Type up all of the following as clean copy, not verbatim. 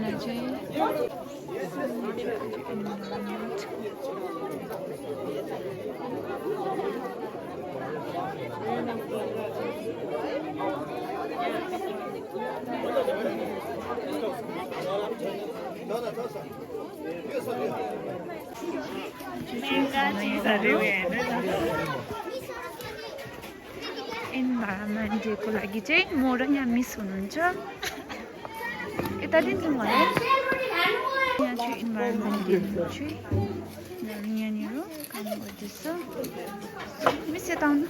मलाई चाहिँ इन्भाइरोमेन्ट डेको लागि चाहिँ म र यहाँ मिस हुनुहुन्छ यता दिन्छ मलाई यहाँ चाहिँ इन्भाइरोमेन्ट डे चाहिँ यहाँनिर काम गर्दैछ मिस यता आउनु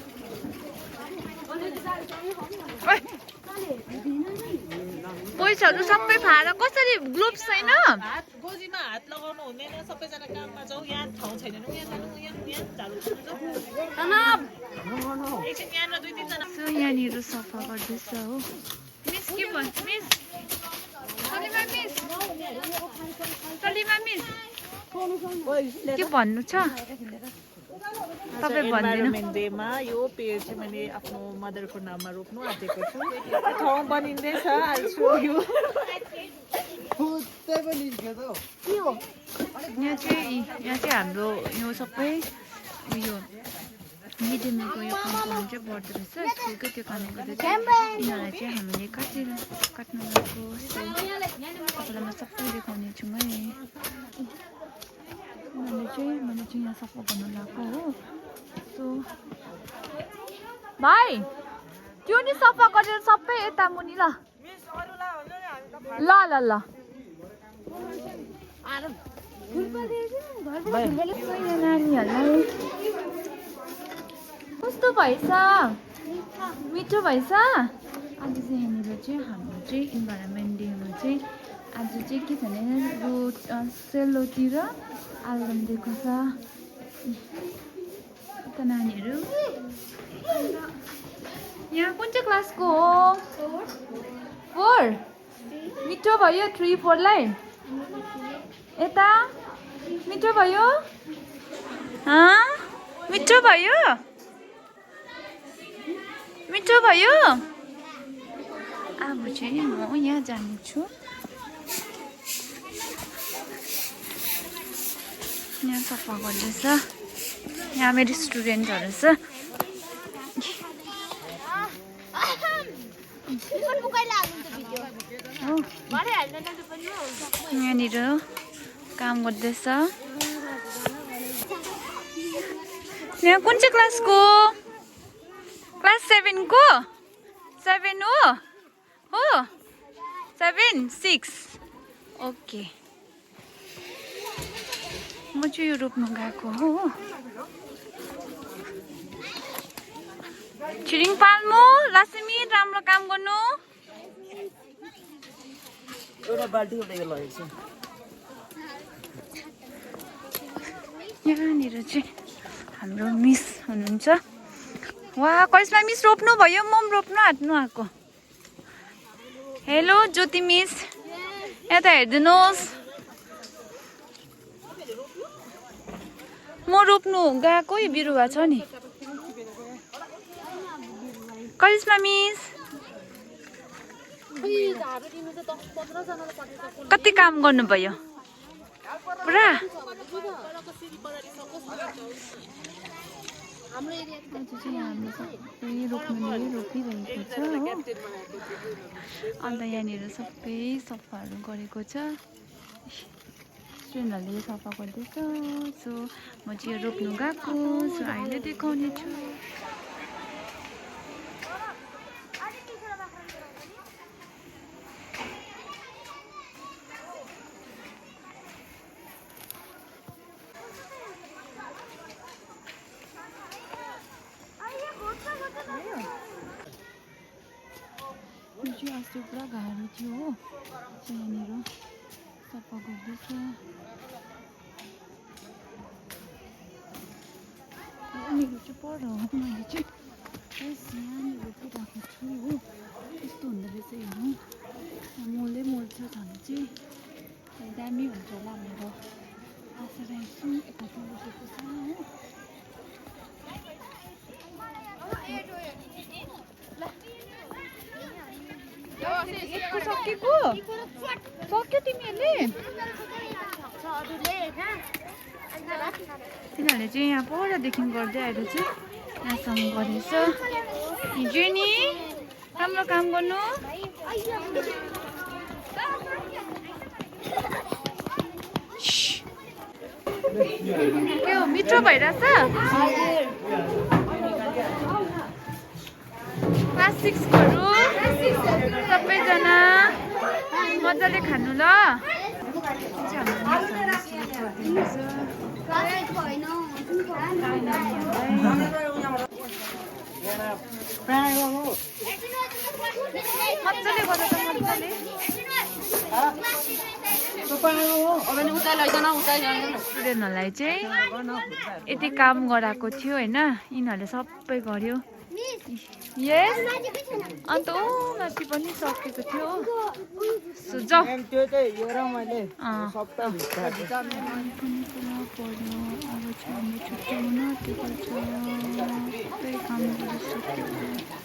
पैसाहरू सबै फाएर कसरी ग्लोभ्स छैन गोजीमा हात लगाउनु हुँदैन सबैजना काममा जाऊ यहाँ ठाउँ छैन यहाँनिर सफा गर्दैछ हो मिस के भन्छ मिस के भन्नु छ तपाईँ इन्भाइरोमेन्ट डेमा यो पेड़ चाहिँ मैले आफ्नो मदरको नाममा रोप्नु आँटेको छु ठाउँ बनिँदैछ यहाँ चाहिँ हाम्रो यो सबै यो मिड डे मिलको यो कम्पाउन्ड चाहिँ बढ्दो रहेछ स्कुलकै त्यो कारणले गर्दा चाहिँ यिनीहरूलाई चाहिँ हामीले काट्नु गएको तपाईँलाई म सबै देखाउने छु मैले चाहिँ यहाँ सफा गर्नु लगाएको हो सो भाइ त्यो नि सफा गरेर सबै यता मुनि ल ल ल ल नानीहरूलाई कस्तो भएछ मिठो भएछ आज चाहिँ यहाँनिर चाहिँ हाम्रो चाहिँ इन्भाइरोमेन्ट डेमा चाहिँ आज चाहिँ के छ भने सेलोतिर आलुदम दिएको छ यता नानीहरू यहाँ कुन चाहिँ क्लासको हो 4 मिठो भयो 3 4 लाई यता मिठो भयो मिठो भयो मिठो भयो अब चाहिँ म यहाँ जानेछु यहाँ सफा गर्दैछ यहाँ मेरो स्टुडेन्टहरू छ यहाँनिर काम गर्दैछ यहाँ कुन चाहिँ क्लासको क्लास 7 को 7 हो 7 6 ओके म चाहिँ यो रोप्नु गएको हो छिरिङ पाल्नु लासमी राम्रो काम गर्नु यहाँनिर चाहिँ हाम्रो मिस हुनुहुन्छ वाह करिश्मा मिस रोप्नु भयो म पनि रोप्नु आँट्नु आएको हेलो ज्योति मिस यता हेरिदिनुहोस् म रोप्नु गएको यो बिरुवा छ नि करिश्मा मिस कति काम गर्नुभयो पुरा रोपिरहेको छ हो अन्त यहाँनिर सबै सफाहरू गरेको छ स्टुडेन्टहरूले सफा गर्दैछ सो म चाहिँ रोप्नु गएको सो अहिले देखाउने छु अस्ति पुरा गाह्रो थियो हो यहाँनिर सफा गर्दैछ मेरो चाहिँ पर हो मैले चाहिँ यहाँनिर रोपिरहेको छु हो यस्तो हुँदो रहेछ हेर्नु मोलै मोल छ झन् चाहिँ दामी हुन्छ होला मेरो आशा राख्छु यतातिर रोपेको छ हो सकेको सक्यो तिमीहरूले तिनीहरूले चाहिँ यहाँ परदेखि गर्दै आएर चाहिँ यहाँसम्म गरेछ हिजो नि राम्रो काम गर्नु के हो मिठो भइरहेछ क्लास 6हरू सबैजना मजाले खानु ल मजाले गर्दा त मजाले स्टुडेन्टहरूलाई चाहिँ यति काम गराएको थियो होइन यिनीहरूले सबै गर्यो यस अन्त ऊ माथि पनि सकेको थियो सो जाऊ त्यो चाहिँ यो र मैले सबै अब चाहिँ हामी छुट्याउन आँटेको छ सबै काम गरिसक्यो